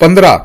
15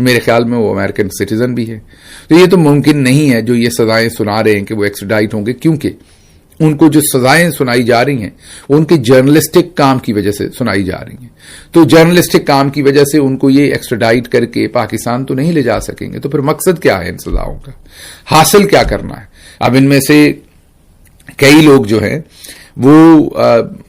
میرے خیال میں وہ امریکن سٹیزن بھی ہے. تو یہ تو ممکن نہیں ہے جو یہ سزائیں سنا رہے ہیں کہ وہ ایکسٹراڈائٹ ہوں گے, کیونکہ ان کو جو سزائیں سنائی جا رہی ہیں وہ ان کے جرنلسٹک کام کی وجہ سے سنائی جا رہی ہیں. تو جرنلسٹک کام کی وجہ سے ان کو یہ ایکسٹراڈائٹ کر کے پاکستان تو نہیں لے جا سکیں گے. تو پھر مقصد کیا ہے ان سزاؤں کا, حاصل کیا کرنا ہے؟ اب ان میں سے کئی لوگ جو ہیں وہ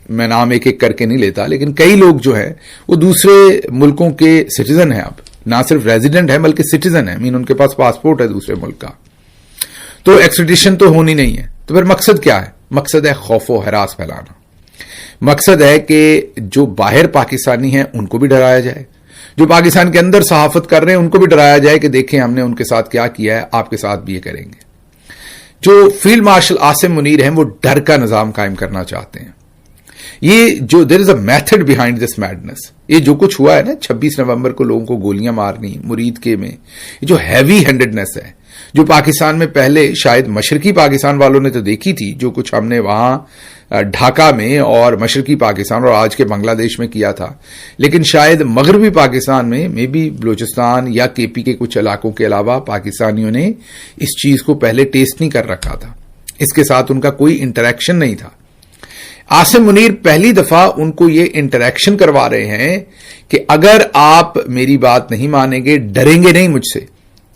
میں نام ایک ایک کر کے نہیں لیتا, لیکن کئی لوگ جو ہیں وہ دوسرے ملکوں کے سٹیزن ہیں, اب نہ صرف ریزیڈنٹ ہیں بلکہ سٹیزن ہیں, ان کے پاس پاسپورٹ ہے دوسرے ملک کا. تو ایکسٹریڈیشن تو ہونی نہیں ہے. تو پھر مقصد کیا ہے؟ مقصد ہے خوف و ہراس پھیلانا. مقصد ہے کہ جو باہر پاکستانی ہیں ان کو بھی ڈرایا جائے, جو پاکستان کے اندر صحافت کر رہے ہیں ان کو بھی ڈرایا جائے کہ دیکھیں ہم نے ان کے ساتھ کیا کیا ہے, آپ کے ساتھ بھی یہ کریں گے. جو فیلڈ مارشل عاصم منیر ہیں وہ ڈر کا نظام قائم کرنا چاہتے ہیں. یہ جو there is a method behind this madness. یہ جو کچھ ہوا ہے نا 26 نومبر کو لوگوں کو گولیاں مارنی مرید کے میں, یہ جو ہیوی ہینڈڈنس ہے جو پاکستان میں پہلے شاید مشرقی پاکستان والوں نے تو دیکھی تھی, جو کچھ ہم نے وہاں ڈھاکہ میں اور مشرقی پاکستان اور آج کے بنگلہ دیش میں کیا تھا, لیکن شاید مغربی پاکستان میں مے بی بلوچستان یا کے پی کے کچھ علاقوں کے علاوہ پاکستانیوں نے اس چیز کو پہلے ٹیسٹ نہیں کر رکھا تھا, اس کے ساتھ ان کا کوئی انٹریکشن نہیں تھا. عاصم منیر پہلی دفعہ ان کو یہ انٹریکشن کروا رہے ہیں کہ اگر آپ میری بات نہیں مانیں گے, ڈریں گے نہیں مجھ سے,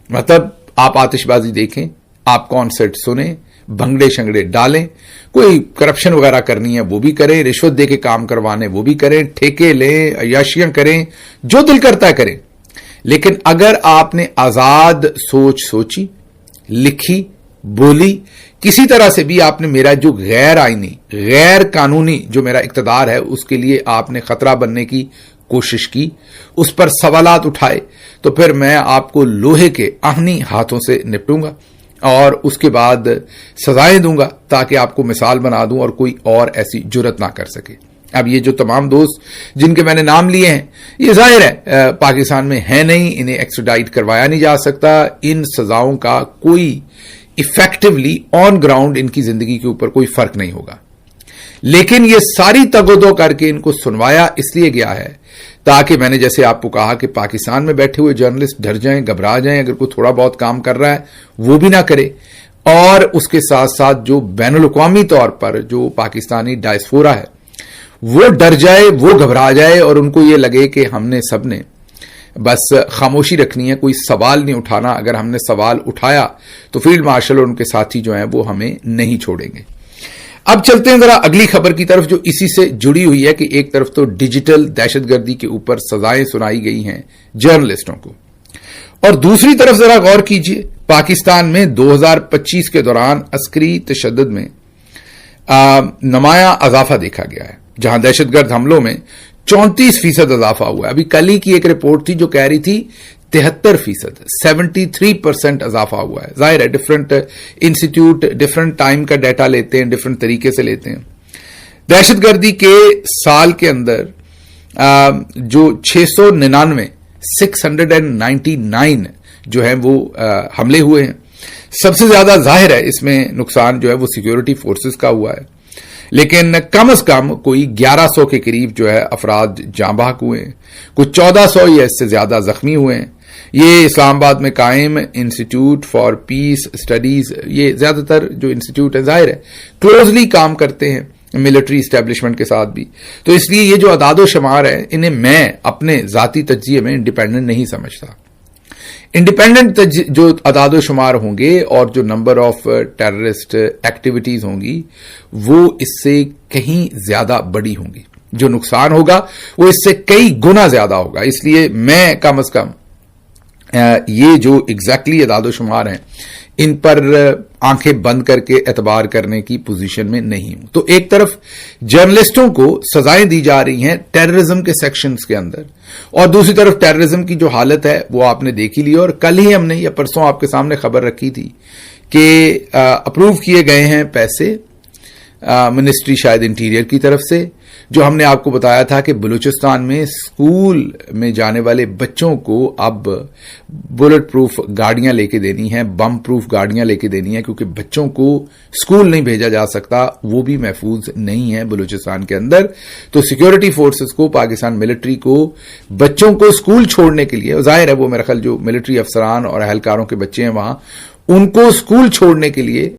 مطلب آپ آتش بازی دیکھیں, آپ کانسرٹ سنیں, بھنگڑے شنگڑے ڈالیں, کوئی کرپشن وغیرہ کرنی ہے وہ بھی کریں, رشوت دے کے کام کروانے وہ بھی کریں, ٹھیکے لیں, عیاشیاں کریں, جو دل کرتا ہے کریں. لیکن اگر آپ نے آزاد سوچی, لکھی, بولی, کسی طرح سے بھی آپ نے میرا جو غیر آئینی غیر قانونی جو میرا اقتدار ہے اس کے لیے آپ نے خطرہ بننے کی کوشش کی, اس پر سوالات اٹھائے, تو پھر میں آپ کو لوہے کے آہنی ہاتھوں سے نپٹوں گا اور اس کے بعد سزائیں دوں گا تاکہ آپ کو مثال بنا دوں اور کوئی اور ایسی جرت نہ کر سکے. اب یہ جو تمام دوست جن کے میں نے نام لیے ہیں یہ ظاہر ہے پاکستان میں ہے نہیں, انہیں ایکسٹراڈائٹ کروایا نہیں جا سکتا. ان سزاؤں کا کوئی ایفیکٹولی آن گراؤنڈ ان کی زندگی کے اوپر کوئی فرق نہیں ہوگا. لیکن یہ ساری تگودو کر کے ان کو سنوایا اس لیے گیا ہے تاکہ میں نے جیسے آپ کو کہا کہ پاکستان میں بیٹھے ہوئے جرنلسٹ ڈر جائیں, گھبرا جائیں, اگر کوئی تھوڑا بہت کام کر رہا ہے وہ بھی نہ کرے, اور اس کے ساتھ ساتھ جو بین الاقوامی طور پر جو پاکستانی ڈائسپورا ہے وہ ڈر جائے, وہ گھبرا جائے, اور ان کو یہ لگے کہ ہم نے سب نے بس خاموشی رکھنی ہے, کوئی سوال نہیں اٹھانا. اگر ہم نے سوال اٹھایا تو فیلڈ مارشل اور ان کے ساتھی جو ہیں وہ ہمیں نہیں چھوڑیں گے. اب چلتے ہیں ذرا اگلی خبر کی طرف جو اسی سے جڑی ہوئی ہے کہ ایک طرف تو ڈیجیٹل دہشت گردی کے اوپر سزائیں سنائی گئی ہیں جرنلسٹوں کو, اور دوسری طرف ذرا غور کیجئے پاکستان میں 2025 کے دوران عسکری تشدد میں نمایاں اضافہ دیکھا گیا ہے, جہاں دہشت گرد حملوں میں 34% اضافہ ہوا ہے. ابھی کل ہی کی ایک رپورٹ تھی جو کہہ رہی تھی 73%, 73% اضافہ ہوا ہے. ظاہر ہے ڈفرنٹ انسٹیٹیوٹ ڈفرنٹ ٹائم کا ڈیٹا لیتے ہیں, ڈفرنٹ طریقے سے لیتے ہیں. دہشت گردی کے سال کے اندر جو 699 جو ہیں وہ حملے ہوئے ہیں. سب سے زیادہ ظاہر ہے اس میں نقصان جو ہے وہ سیکیورٹی فورسز کا ہوا ہے, لیکن کم از کم کوئی 1100 کے قریب جو ہے افراد جاں بحق ہوئے ہیں, کچھ 1400 یا اس سے زیادہ زخمی ہوئے ہیں. یہ اسلام آباد میں قائم انسٹیٹیوٹ فار پیس اسٹڈیز, یہ زیادہ تر جو انسٹیٹیوٹ ہے ظاہر ہے کلوزلی کام کرتے ہیں ملٹری اسٹیبلشمنٹ کے ساتھ بھی, تو اس لیے یہ جو اعداد و شمار ہے انہیں میں اپنے ذاتی تجزیے میں انڈیپینڈنٹ نہیں سمجھتا. انڈیپینڈنٹ جو اعداد و شمار ہوں گے اور جو نمبر آف ٹیررسٹ ایکٹیویٹیز ہوں گی وہ اس سے کہیں زیادہ بڑی ہوں گی. جو نقصان ہوگا وہ اس سے کئی گنا زیادہ ہوگا. اس لیے میں کم از کم یہ جو ایگزیکٹلی اعداد و شمار ہیں ان پر آنکھیں بند کر کے اعتبار کرنے کی پوزیشن میں نہیں ہوں. تو ایک طرف جرنلسٹوں کو سزائیں دی جا رہی ہیں ٹیررزم کے سیکشنز کے اندر, اور دوسری طرف ٹیررزم کی جو حالت ہے وہ آپ نے دیکھ ہی لی, اور کل ہی ہم نے یا پرسوں آپ کے سامنے خبر رکھی تھی کہ اپروو کیے گئے ہیں پیسے منسٹری شاید انٹیریئر کی طرف سے، جو ہم نے آپ کو بتایا تھا کہ بلوچستان میں اسکول میں جانے والے بچوں کو اب بلٹ پروف گاڑیاں لے کے دینی ہیں، بم پروف گاڑیاں لے کے دینی ہیں، کیونکہ بچوں کو اسکول نہیں بھیجا جا سکتا، وہ بھی محفوظ نہیں ہے بلوچستان کے اندر۔ تو سیکیورٹی فورسز کو، پاکستان ملٹری کو بچوں کو اسکول چھوڑنے کے لیے، ظاہر ہے وہ میرا خیال جو ملٹری افسران اور اہلکاروں کے بچے ہیں وہاں، ان کو اسکول چھوڑنے کے لیے